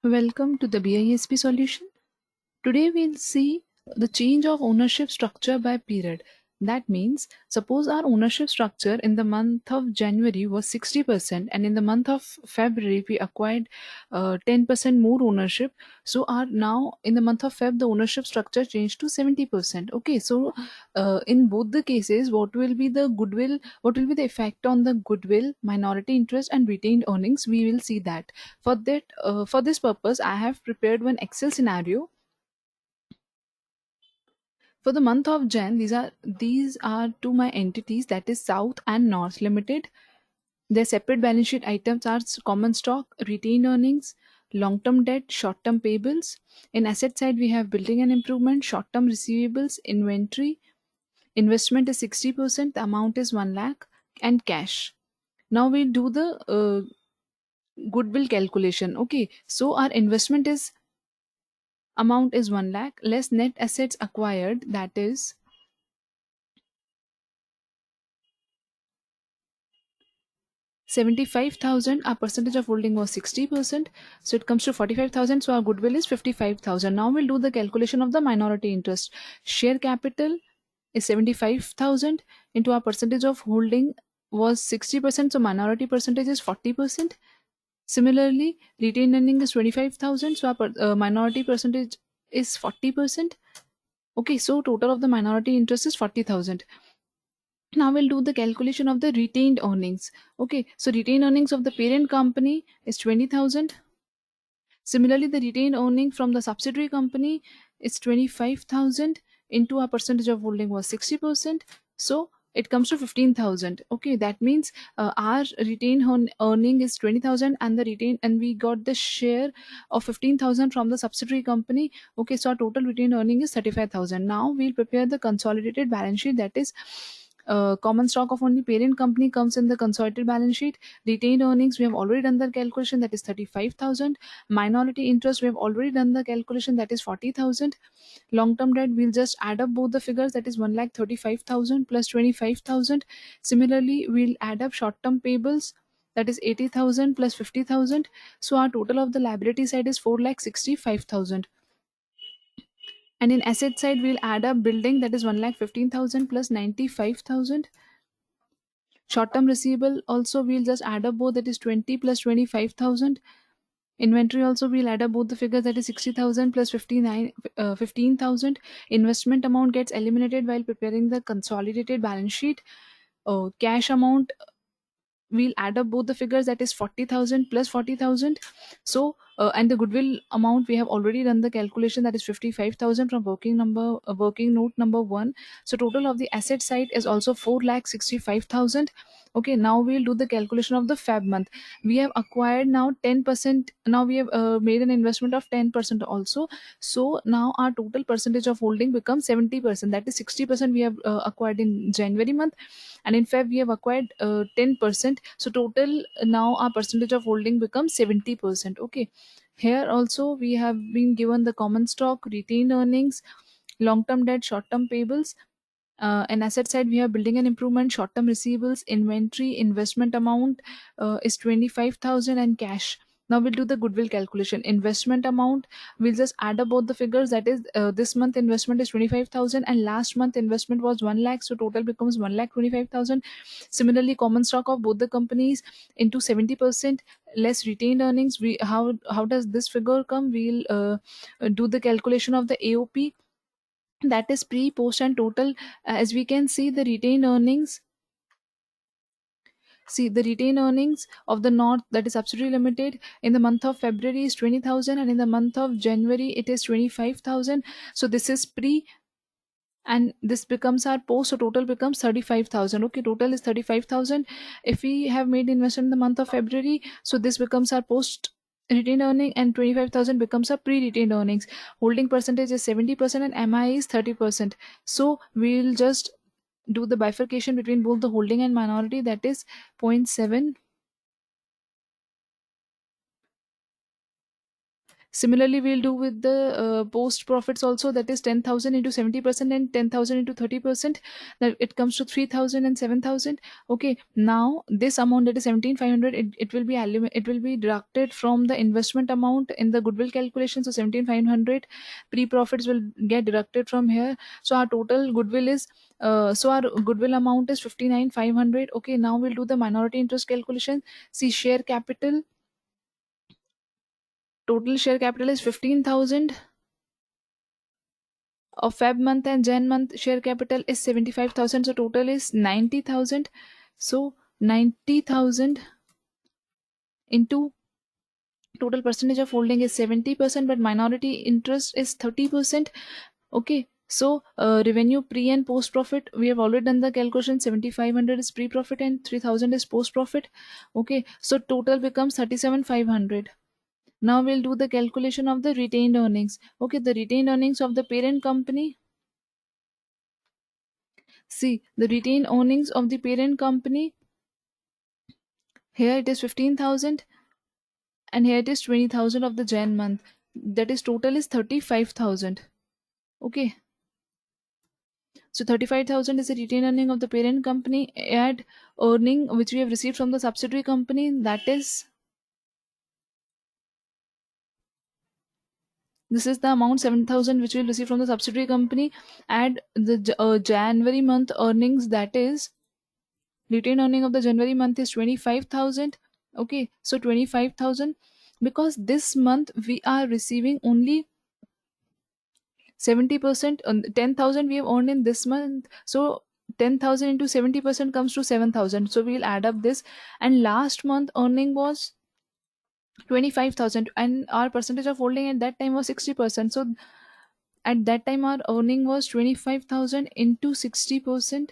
Welcome to the BISP solution. Today we'll see the change of ownership structure by period. That means, suppose our ownership structure in the month of January was 60%, and in the month of February we acquired 10% more ownership. So our now in the month of Feb the ownership structure changed to 70%. Okay, so in both the cases, what will be the effect on the goodwill, minority interest, and retained earnings? We will see that. For this purpose, I have prepared one Excel scenario for the month of Jan. These are to my entities, that is South and North Limited. Their separate balance sheet items are common stock, retained earnings, long-term debt, short-term payables. In asset side, we have building and improvement, short-term receivables, inventory, investment is 60%, the amount is 1 lakh, and cash. Now we'll do the goodwill calculation. Okay, so our investment is amount is 1 lakh less net assets acquired, that is 75,000. Our percentage of holding was 60%, so it comes to 45,000. So our goodwill is 55,000. Now we'll do the calculation of the minority interest. Share capital is 75,000 into our percentage of holding was 60%, so minority percentage is 40%. Similarly, retained earning is 25,000, so our minority percentage is 40%. Okay, so total of the minority interest is 40,000. Now we'll do the calculation of the retained earnings. Okay, so retained earnings of the parent company is 20,000. Similarly, the retained earning from the subsidiary company is 25,000 into our percentage of holding was 60%. So it comes to 15,000. Okay, that means our retained earning is 20,000, and the retained, and we got the share of 15,000 from the subsidiary company. Okay, so our total retained earning is 35,000. Now we'll prepare the consolidated balance sheet, that is common stock of only parent company comes in the consolidated balance sheet. Retained earnings, we have already done the calculation, that is 35,000. Minority interest, we have already done the calculation, that is 40,000. Long term debt, we'll just add up both the figures, that is 1,35,000 plus 25,000. Similarly, we'll add up short term payables, that is 80,000 plus 50,000. So our total of the liability side is 4,65,000. And in asset side, we'll add up building, that is 1,15,000 plus 95,000. Short term receivable also, we'll just add up both, that is 20 plus 25,000. Inventory also, we'll add up both the figures, that is 60,000 plus 15,000. Investment amount gets eliminated while preparing the consolidated balance sheet. Cash amount, we'll add up both the figures, that is 40,000 plus 40,000. So and the goodwill amount, we have already done the calculation, that is 55,000 from working note number 1. So total of the asset side is also 4,65,000. Okay, now we'll do the calculation of the Feb month. We have acquired now 10%. Now we have made an investment of 10% also. So now our total percentage of holding becomes 70%, that is 60% we have acquired in January month, and in Feb we have acquired 10%. So total now our percentage of holding becomes 70%. Okay, here also we have been given the common stock, retained earnings, long term debt, short term payables. And asset side, we have building and improvement, short term receivables, inventory, investment amount is 25,000, and cash. Now we'll do the goodwill calculation. Investment amount, we'll just add up both the figures, that is this month investment is 25,000 and last month investment was 1 lakh, so total becomes 1,25,000. Similarly, common stock of both the companies into 70% less retained earnings. We how does this figure come? We'll do the calculation of the AOP, that is pre, post, and total. As we can see, the retained earnings of the North, that is subsidiary limited, in the month of February is 20,000, and in the month of January it is 25,000. So this is pre, and this becomes our post, so total becomes 35,000. Okay, total is 35,000. If we have made investment in the month of February, so this becomes our post retained earning, and 25,000 becomes our pre-retained earnings. Holding percentage is 70% and MI is 30%. So we'll just do the bifurcation between both the holding and minority, that is 0.7. Similarly, we'll do with the post profits also, that is 10,000 into 70% and 10,000 into 30%, that it comes to 3,000 and 7,000. Okay, now this amount, that is 17,500, it will be it will be deducted from the investment amount in the goodwill calculation. So 17,500 pre profits will get deducted from here. So our total goodwill is our goodwill amount is 59,500. Okay, now we'll do the minority interest calculation. See, share capital, total share capital is 15,000 of Feb month, and Jan month share capital is 75,000. So total is 90,000. So 90,000 into total percentage of holding is 70%, but minority interest is 30%. Okay. So revenue pre and post profit, we have already done the calculation. 7,500 is pre profit and 3,000 is post profit. Okay. So total becomes 37,500. Now we'll do the calculation of the retained earnings. Okay, the retained earnings of the parent company. See, the retained earnings of the parent company, here it is 15,000 and here it is 20,000 of the Jan month. That is total is 35,000. Okay. So 35,000 is the retained earning of the parent company. Add earning which we have received from the subsidiary company, that is, this is the amount 7,000 which we will receive from the subsidiary company. Add the January month earnings, that is, retained earning of the January month is 25,000. Okay, so 25,000, because this month we are receiving only 70%. 10,000 we have earned in this month, so 10,000 into 70% comes to 7,000. So we'll add up this, and last month earning was 25,000, and our percentage of holding at that time was 60%. So at that time our earning was 25,000 into 60%.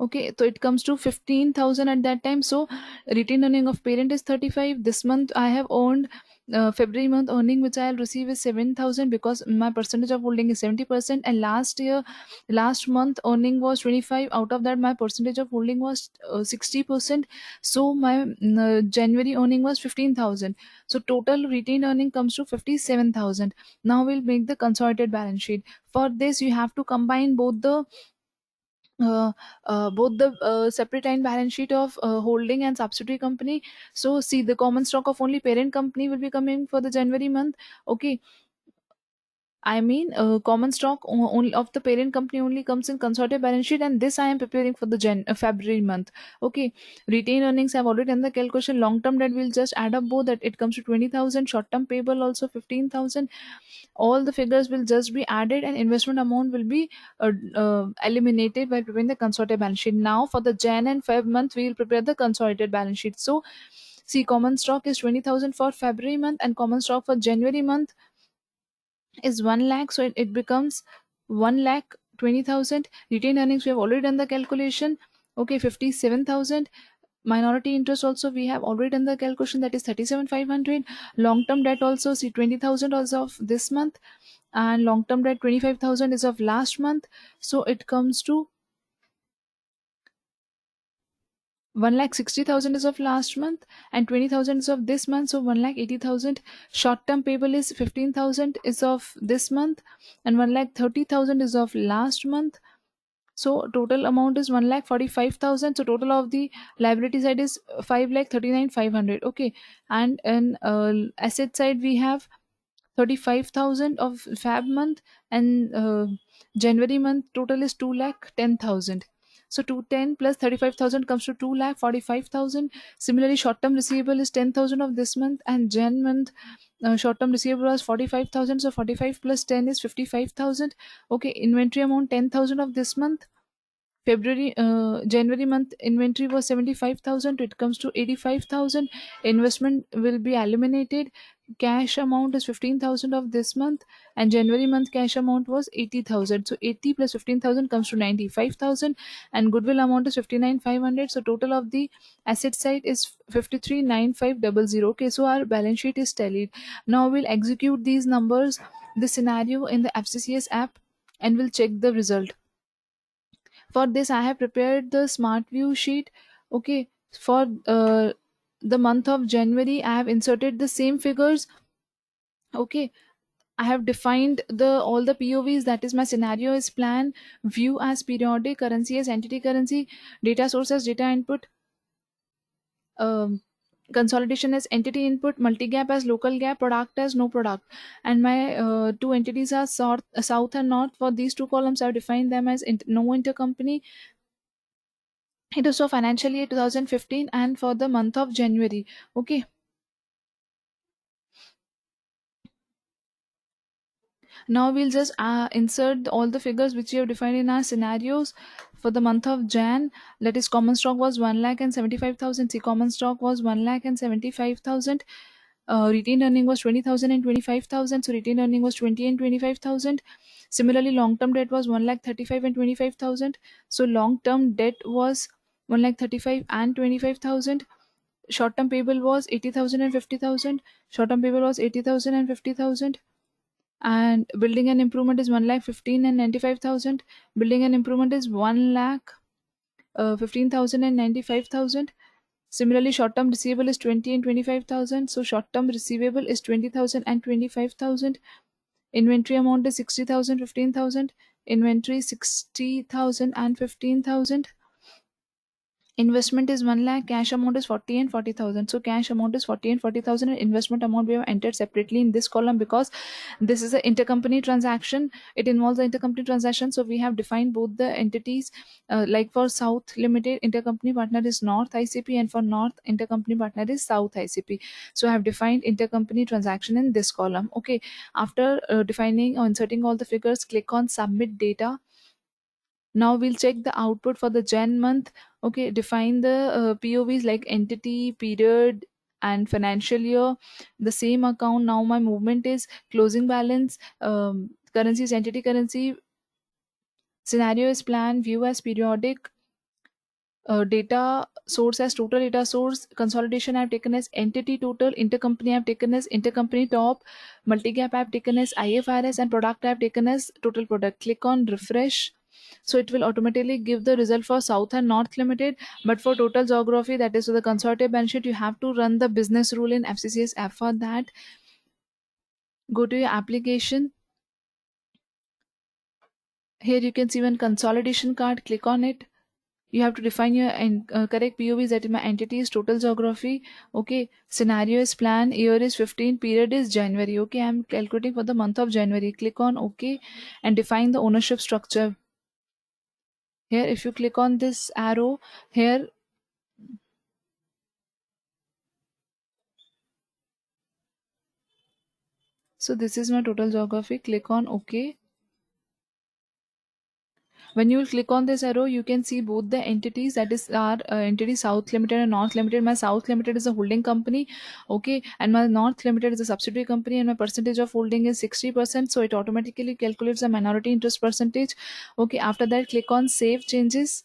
Okay, so it comes to 15,000 at that time. So retained earning of parent is 35. This month I have earned February month earning which I'll receive is 7,000, because my percentage of holding is 70%, and last month earning was 25. Out of that my percentage of holding was 60%. So my January earning was 15,000. So total retained earning comes to 57,000. Now we'll make the consolidated balance sheet. For this you have to combine uh, both the separate line balance sheet of holding and subsidiary company. So see, the common stock of only parent company will be coming for the January month. Okay, I mean, common stock only of the parent company only comes in consolidated balance sheet, and this I am preparing for the February month. Okay, retained earnings I have already done the calculation. Long term debt will just add up both, that it comes to 20,000. Short term payable also 15,000. All the figures will just be added, and investment amount will be eliminated by preparing the consolidated balance sheet. Now for the Jan and Feb month, we will prepare the consolidated balance sheet. So see, common stock is 20,000 for February month, and common stock for January month is 1 lakh, so it becomes 1 lakh 20,000. Retained earnings, we have already done the calculation. Okay, 57,000. Minority interest also we have already done the calculation, that is 37,500. Long term debt also, see, 20,000 is of this month, and long term debt 25,000 is of last month. So it comes to 1,60,000 is of last month, and 20,000 is of this month, so 1,80,000. Short term payable is 15,000 is of this month, and 1,30,000 is of last month. So total amount is 1,45,000. So total of the liability side is 5,39,500. Okay, and in asset side we have 35,000 of Fab month, and January month total is 2,10,000. So 210 plus 35,000 comes to 2,45,000. Similarly, short term receivable is 10,000 of this month, and Jan month short term receivable was 45,000. So 45 plus 10 is 55,000. Okay, inventory amount 10,000 of this month. January month inventory was 75,000. It comes to 85,000. Investment will be eliminated. Cash amount is 15,000 of this month, and January month cash amount was 80,000. So 80 plus 15,000 comes to 95,000, and goodwill amount is 59,500. So total of the asset side is 53,9500. Okay, so our balance sheet is tallied. Now we'll execute these numbers, the scenario in the FCCS app, and we'll check the result. For this I have prepared the smart view sheet. Okay, for the month of January I have inserted the same figures Okay, I have defined the all the POVs, that is my scenario is plan, view as periodic, currency as entity currency, data source as data input, um, consolidation as entity input, multi-gap as local gap, product as no product. And my two entities are south and north. For these two columns, I've defined them as no intercompany. It is for financial year 2015 and for the month of January. Okay. Now we'll just insert all the figures which we have defined in our scenarios for the month of Jan. That is, common stock was 1,75,000. See, common stock was 1,75,000. Retained earning was 20,000 and 25,000. So retained earning was 20 and 25,000. Similarly, long term debt was 1,35,000 and 25,000. So long term debt was 1,35,000 and 25,000. Short term payable was 80,000 and 50,000. Short term payable was 80,000 and 50,000. And building and improvement is 1,15,000 and 95,000. Building and improvement is 1,00,000 15,000 and 95,000. Similarly, short term receivable is 20 and 25,000. So short term receivable is 20,000 and 25,000. Inventory amount is 60,000 15,000. Inventory 60,000 and 15,000. Investment is 1 lakh, cash amount is 40 and 40,000. So cash amount is 40 and 40,000, and investment amount we have entered separately in this column because this is an intercompany transaction. It involves the intercompany transaction. So we have defined both the entities. Like for South Limited, intercompany partner is North ICP, and for North, intercompany partner is South ICP. So I have defined intercompany transaction in this column. Okay. After defining or inserting all the figures, click on submit data. Now we'll check the output for the Jan month. Okay, define the POVs like entity, period, and financial year. The same account. Now my movement is closing balance, currency is entity currency, scenario is plan, view as periodic, data source as total data source, consolidation I've taken as entity total, intercompany I've taken as intercompany top, multi-gap I've taken as IFRS, and product I've taken as total product. Click on refresh. So it will automatically give the result for South and North Limited. But for total geography, that is for the consolidated balance sheet, you have to run the business rule in FCCS app. For that, go to your application. Here you can see one consolidation card. Click on it. You have to define your correct POVs, that is my entity is total geography. Okay, scenario is plan, year is 15, period is January. Okay, I'm calculating for the month of January. Click on OK and define the ownership structure. Here if you click on this arrow here, so this is my total geography. Click on OK. When you will click on this arrow, you can see both the entities, that is our entity South Limited and North Limited. My South Limited is a holding company. Okay, and my North Limited is a subsidiary company, and my percentage of holding is 60%. So it automatically calculates the minority interest percentage. Okay, after that, click on save changes.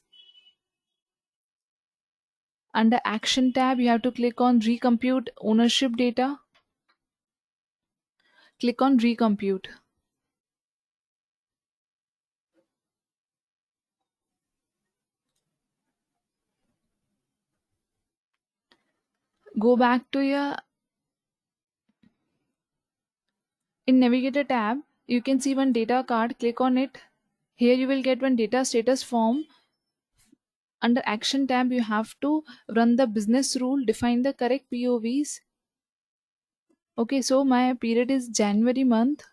Under action tab, you have to click on recompute ownership data. Click on recompute. Go back to your in navigator tab. You can see one data card. Click on it. Here you will get one data status form. Under action tab, you have to run the business rule, define the correct POVs. Okay, so my period is January month.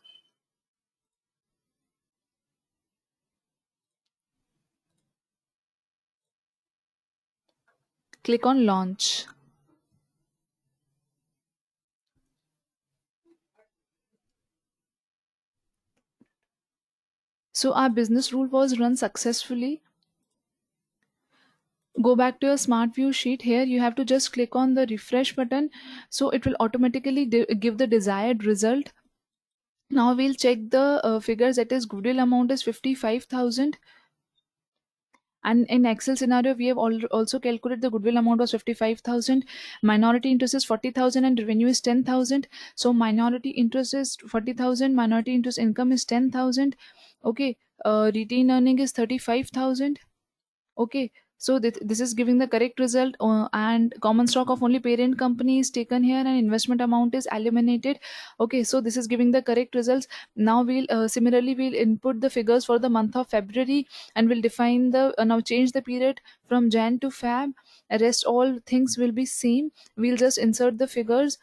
Click on launch. So our business rule was run successfully. Go back to your smart view sheet. Here you have to just click on the refresh button, so it will automatically give the desired result. Now we'll check the figures. That is, goodwill amount is 55,000, and in Excel scenario we have also calculated the goodwill amount was 55,000. Minority interest is 40,000 and revenue is 10,000. So minority interest is 40,000, minority interest income is 10,000. Okay, retained earning is 35,000. Okay, So this is giving the correct result, and common stock of only parent company is taken here and investment amount is eliminated. Okay, so this is giving the correct results. Now we'll similarly we'll input the figures for the month of February, and we'll define the now change the period from Jan to Feb. Rest all things will be same. We'll just insert the figures,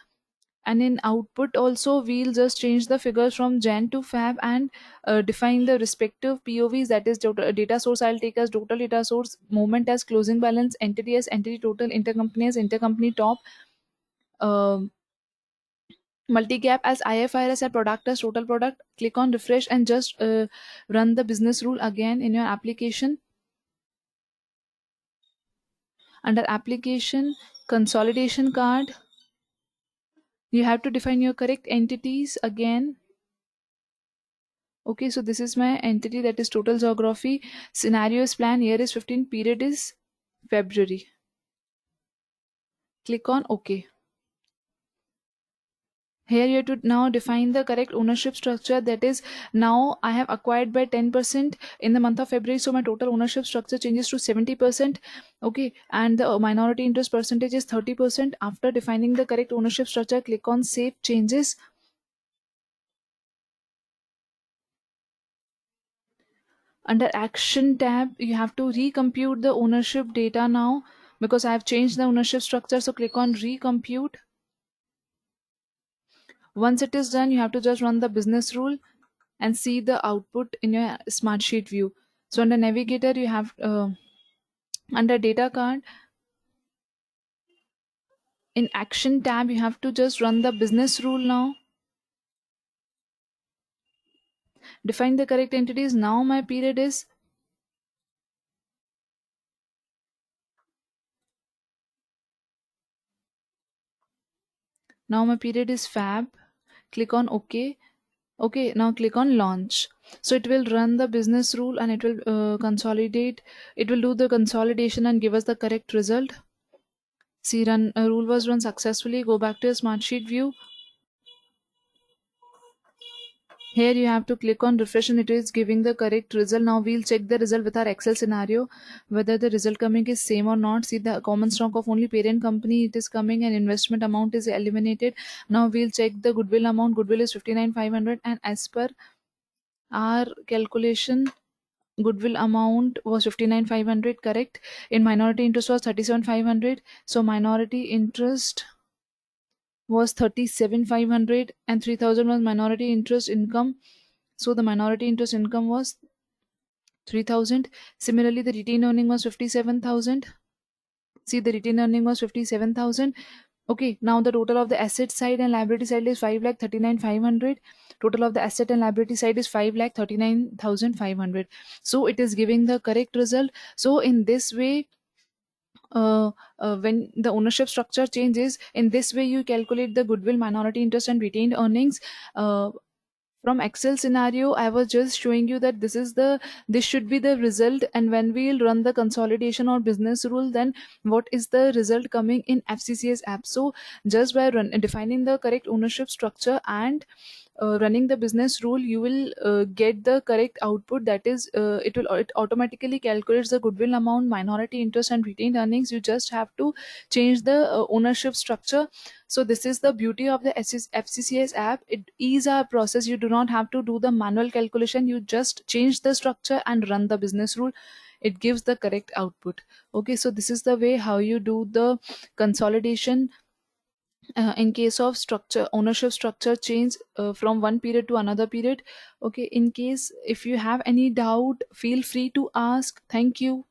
and in output also we'll just change the figures from Jan to Fab, and define the respective POVs, that is total data source. I'll take as total data source, moment as closing balance, entity as entity total, intercompany as intercompany top, um multi-gap as IFRS, and product as total product. Click on refresh and just run the business rule again in your application. Under application, consolidation card, you have to define your correct entities again. Okay, so this is my entity, that is total geography. Scenario is plan, year is 15, period is February. Click on OK. Here you have to now define the correct ownership structure, that is now I have acquired by 10% in the month of February, so my total ownership structure changes to 70%. Okay, and the minority interest percentage is 30%. After defining the correct ownership structure, click on Save Changes. Under action tab, you have to recompute the ownership data now, because I have changed the ownership structure. So click on recompute. Once it is done, you have to just run the business rule and see the output in your smart sheet view. So under navigator, you have under data card, in action tab, you have to just run the business rule now. Define the correct entities. Now my period is Fab. Click on OK. Okay, now click on launch. So it will run the business rule, and it will consolidate. It will do the consolidation and give us the correct result. See, run rule was run successfully. Go back to your smart sheet view. Here you have to click on refresh, and it is giving the correct result. Now we'll check the result with our Excel scenario, whether the result coming is same or not. See, the common stock of only parent company, it is coming, and investment amount is eliminated. Now we'll check the goodwill amount. Goodwill is 59,500, and as per our calculation, goodwill amount was 59,500, correct. In minority interest was 37,500. So minority interest was 37,500, and 3,000 was minority interest income. So the minority interest income was 3,000. Similarly, the retained earning was 57,000. See, the retained earning was 57,000. Okay, now the total of the asset side and liability side is 5,39,500. Total of the asset and liability side is 5,39,500. So it is giving the correct result. So in this way, when the ownership structure changes, in this way you calculate the goodwill, minority interest, and retained earnings. From Excel scenario, I was just showing you that this should be the result, and when we'll run the consolidation or business rule, then what is the result coming in FCCS app. So just by defining the correct ownership structure and running the business rule, you will get the correct output, that is it automatically calculates the goodwill amount, minority interest, and retained earnings. You just have to change the ownership structure. So this is the beauty of the FCCS app. It is a process. You do not have to do the manual calculation. You just change the structure and run the business rule. It gives the correct output. Okay, so this is the way how you do the consolidation in case of structure ownership structure change from one period to another period. Okay, in case if you have any doubt, feel free to ask. Thank you.